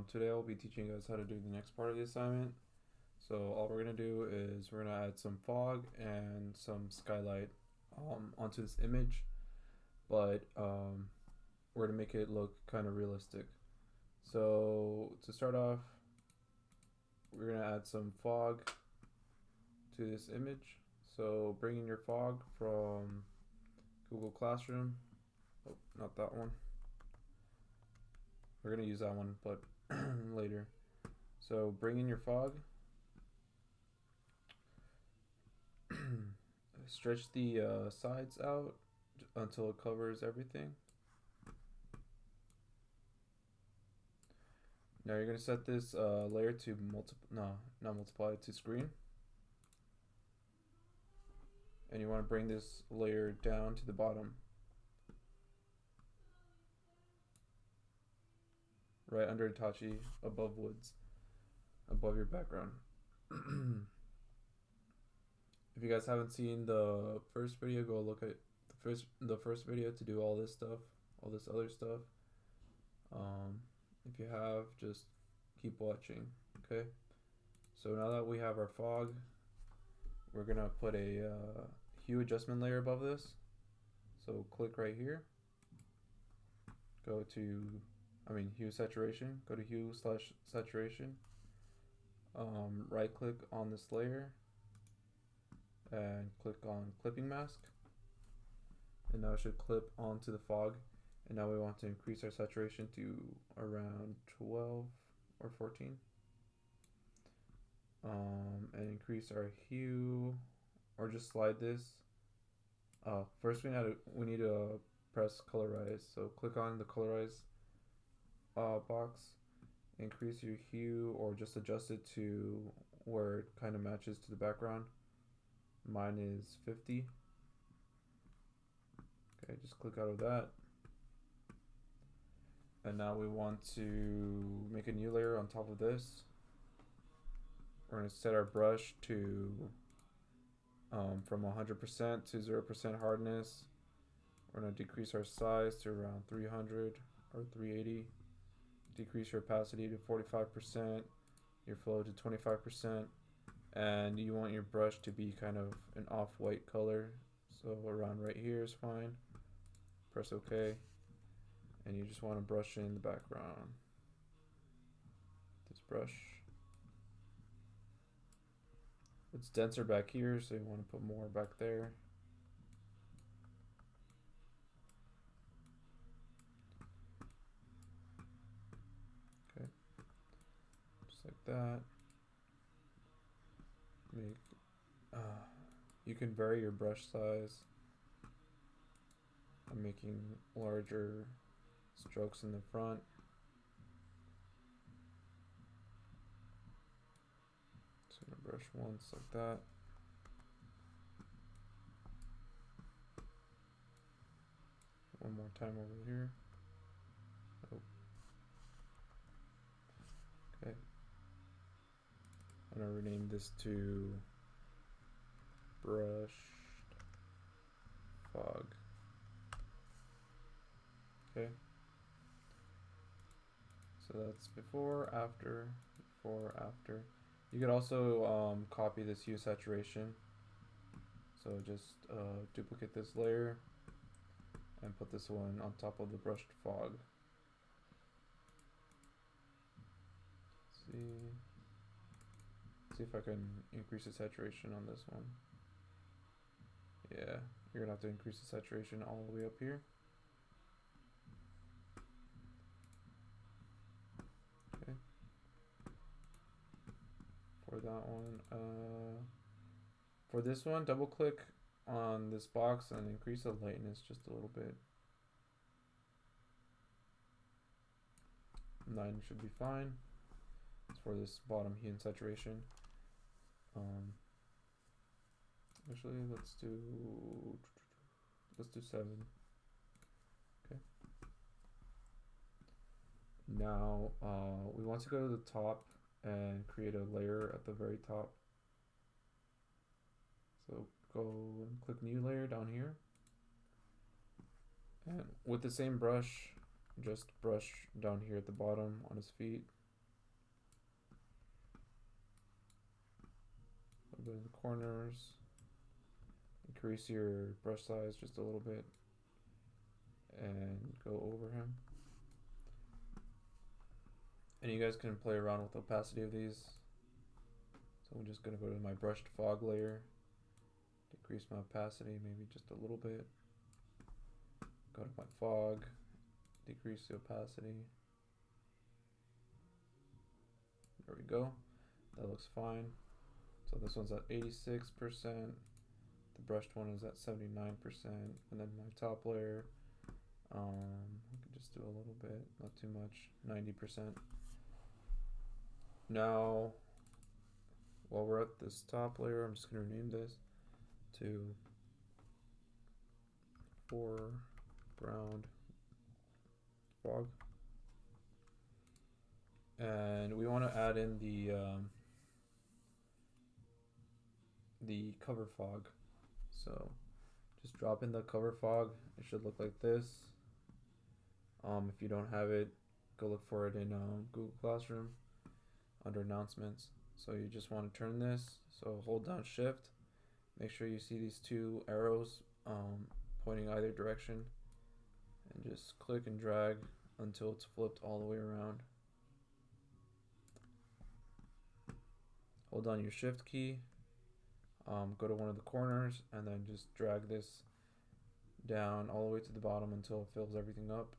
Today I'll be teaching you guys how to do the next part of the assignment. So all we're going to do is we're going to add some fog and some skylight onto this image, but we're going to make it look kind of realistic. So to start off, we're going to add some fog to this image. So bring in your fog from Google Classroom. Oh, not that one. We're going to use that one, but later. So bring in your fog. Stretch the sides out until it covers everything. Now you're going to set this layer to not multiply, to screen. And you want to bring this layer down to the bottom. Right under Itachi, above woods, above your background. If you guys haven't seen the first video, go look at the first video to do all this stuff, all this other stuff. If you have, just keep watching. Okay. So now that we have our fog, we're gonna put a hue adjustment layer above this. So click right here. Go to hue saturation. Go to hue/saturation. Right click on this layer and click on clipping mask, and now it should clip onto the fog. And now we want to increase our saturation to around 12 or 14, and increase our hue, or just slide this. First we need to press colorize, so click on the colorize box, increase your hue, or just adjust it to where it kind of matches to the background. Mine is 50. Okay, just click out of that. And now we want to make a new layer on top of this. We're going to set our brush to from 100% to 0% hardness. We're going to decrease our size to around 300 or 380. Decrease your opacity to 45%, your flow to 25%, and you want your brush to be kind of an off-white color. So around right here is fine. Press OK. And you just want to brush in the background. This brush. It's denser back here, so you want to put more back there. Okay. Just like that. You can vary your brush size. I'm making larger strokes in the front. Just gonna brush once like that. One more time over here. Oh. Okay. I'm gonna rename this to brushed fog. Okay. So that's before, after, before, after. You could also copy this hue saturation. So just duplicate this layer and put this one on top of the brushed fog. Let's see if I can increase the saturation on this one. Yeah, you're gonna have to increase the saturation all the way up here. Okay. For that one, for this one, double click on this box and increase the lightness just a little bit. 9 should be fine. It's for this bottom hue and saturation. Actually, let's do 7. Okay. Now we want to go to the top and create a layer at the very top. So go and click new layer down here, and with the same brush just brush down here at the bottom on his feet. A little bit in the corners. Increase your brush size just a little bit and go over him. And you guys can play around with the opacity of these. So I'm just going to go to my brushed fog layer, decrease my opacity maybe just a little bit. Go to my fog, decrease the opacity. There we go. That looks fine. So this one's at 86%. The brushed one is at 79%. And then my top layer, I can just do a little bit, not too much, 90%. Now, while we're at this top layer, I'm just going to rename this to foreground fog. And we want to add in the cover fog. So just drop in the cover fog. It should look like this. If you don't have it, go look for it in Google Classroom under announcements. So you just want to turn this. So hold down Shift. Make sure you see these two arrows pointing either direction. And just click and drag until it's flipped all the way around. Hold down your Shift key. Go to one of the corners and then just drag this down all the way to the bottom until it fills everything up.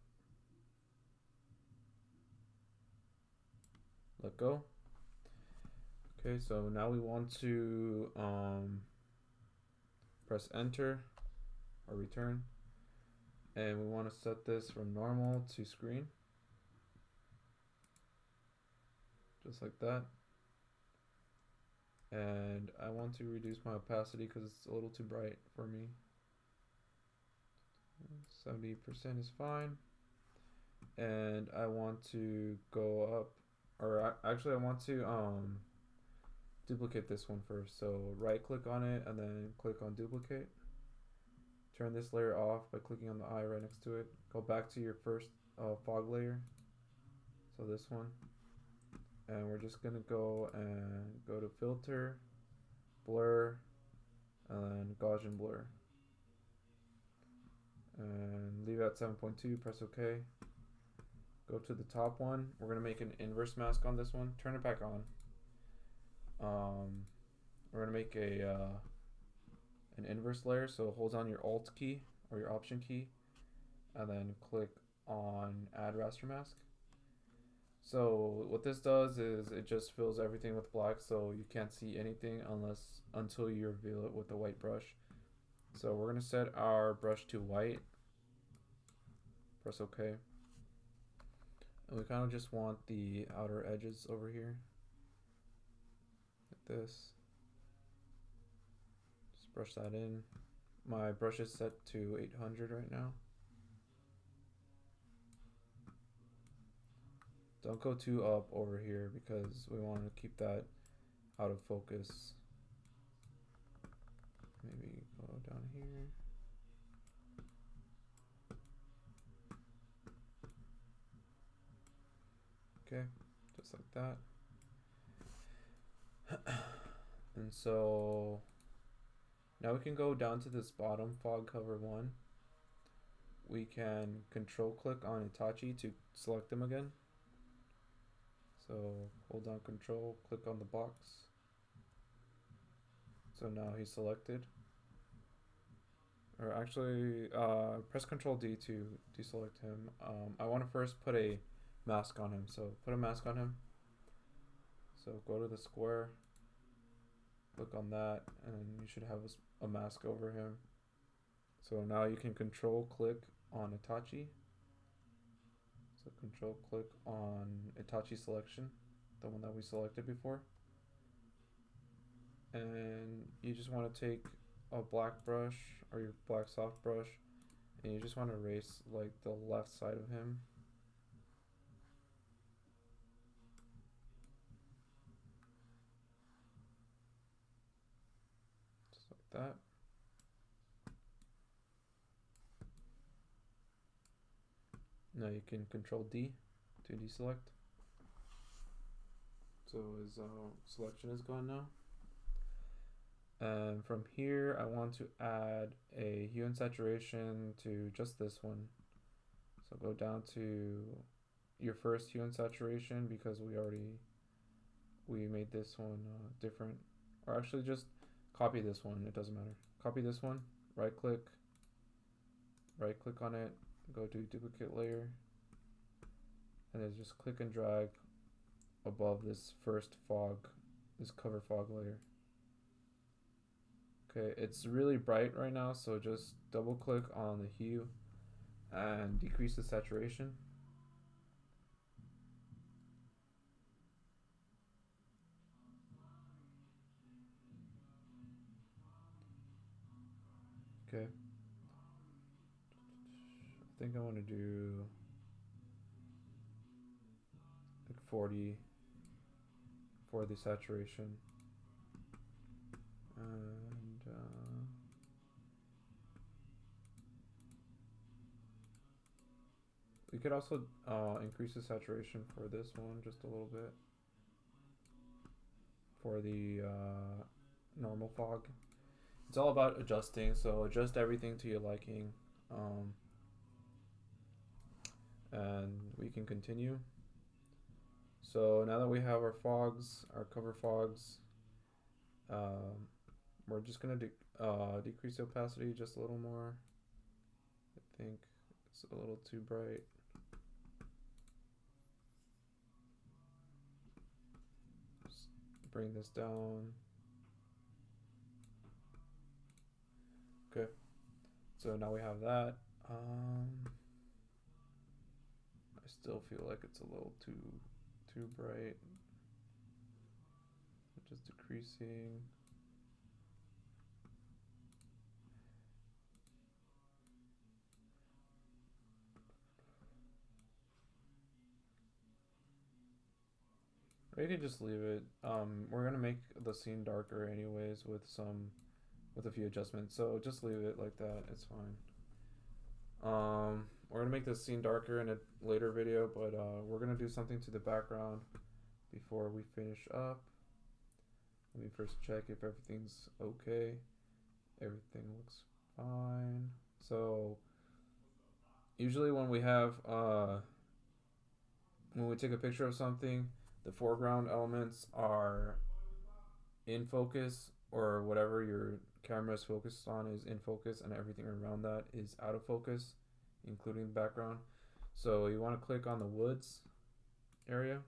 Let go. Okay, so now we want to press enter or return, and we want to set this from normal to screen, just like that. And I want to reduce my opacity because it's a little too bright for me. 70% is fine. And I want to go up, or actually I want to duplicate this one first. So right click on it and then click on duplicate. Turn this layer off by clicking on the eye right next to it. Go back to your first fog layer. So this one. And we're just gonna go to filter, blur, and then Gaussian blur. And leave it at 7.2, press OK. Go to the top one. We're gonna make an inverse mask on this one. Turn it back on. We're gonna make an inverse layer, so hold down your Alt key or your Option key, and then click on Add Raster Mask. So what this does is it just fills everything with black, so you can't see anything until you reveal it with the white brush. So we're gonna set our brush to white. Press OK. And we kind of just want the outer edges over here, like this. Just brush that in. My brush is set to 800 right now. Don't go too up over here because we want to keep that out of focus. Maybe go down here. Okay, just like that. And so now we can go down to this bottom fog cover one. We can control click on Itachi to select them again. So hold down control, click on the box. So now he's selected. Or actually, press Control D to deselect him. I want to first put a mask on him. So put a mask on him. So go to the square, click on that, and you should have a mask over him. So now you can control click on Itachi. So control click on Itachi selection, the one that we selected before. And you just want to take a black brush or your black soft brush, and you just want to erase like the left side of him. Just like that. Now you can control D to deselect. So his selection is gone now. And from here, I want to add a hue and saturation to just this one. So go down to your first hue and saturation, because we made this one different. Or actually just copy this one, it doesn't matter. Copy this one, right click on it, go to duplicate layer, and then just click and drag above this first fog, this cover fog layer. Okay, it's really bright right now, so just double click on the hue and decrease the saturation. Okay. I think I want to do like 40 for the saturation. And we could also increase the saturation for this one just a little bit for the normal fog. It's all about adjusting, so adjust everything to your liking. And we can continue. So now that we have our fogs, our cover fogs, we're just gonna decrease the opacity just a little more. I think it's a little too bright. Just bring this down. Okay, so now we have that. I still feel like it's a little too bright. Just decreasing. Or you could just leave it. We're gonna make the scene darker anyways with a few adjustments, so just leave it like that. It's fine. We're gonna make this scene darker in a later video, but we're gonna do something to the background before we finish up. Let me first check if everything's okay. Everything looks fine. So usually when we have when we take a picture of something, the foreground elements are in focus, or whatever your camera is focused on is in focus, and everything around that is out of focus, including the background. So you want to click on the woods area,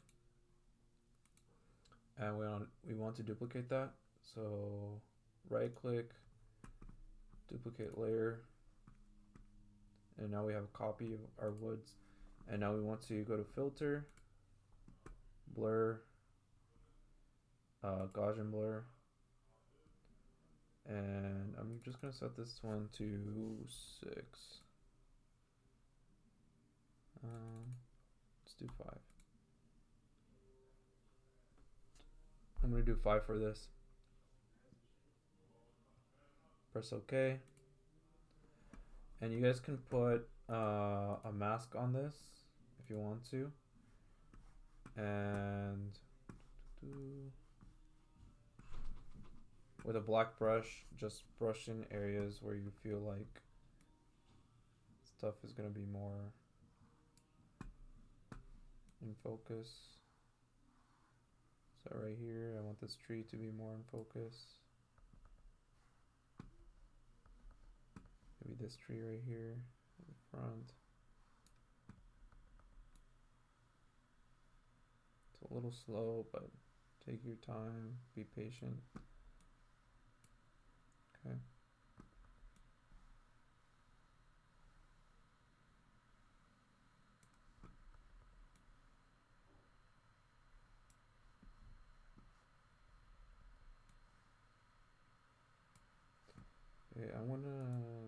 and we want to duplicate that. So right click, duplicate layer, and now we have a copy of our woods. And now we want to go to filter, blur, Gaussian blur, and I'm just gonna set this one to 6. Let's do 5. I'm gonna do 5 for this. Press OK, and you guys can put a mask on this if you want to, and with a black brush, just brush in areas where you feel like stuff is gonna be more in focus. So right here, I want this tree to be more in focus. Maybe this tree right here in the front. It's a little slow, but take your time, be patient. Okay. Okay,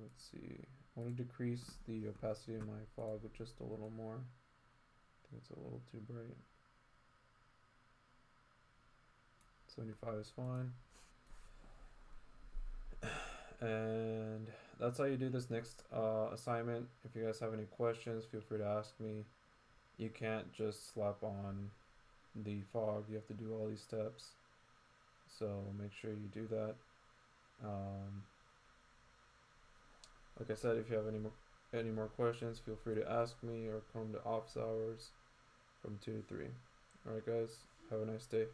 let's see, I want to decrease the opacity of my fog with just a little more. I think it's a little too bright. 75 is fine. And that's how you do this next assignment. If you guys have any questions, feel free to ask me. You can't just slap on the fog. You have to do all these steps. So make sure you do that. Like I said, if you have any more questions, feel free to ask me or come to office hours from 2 to 3. Alright guys, have a nice day.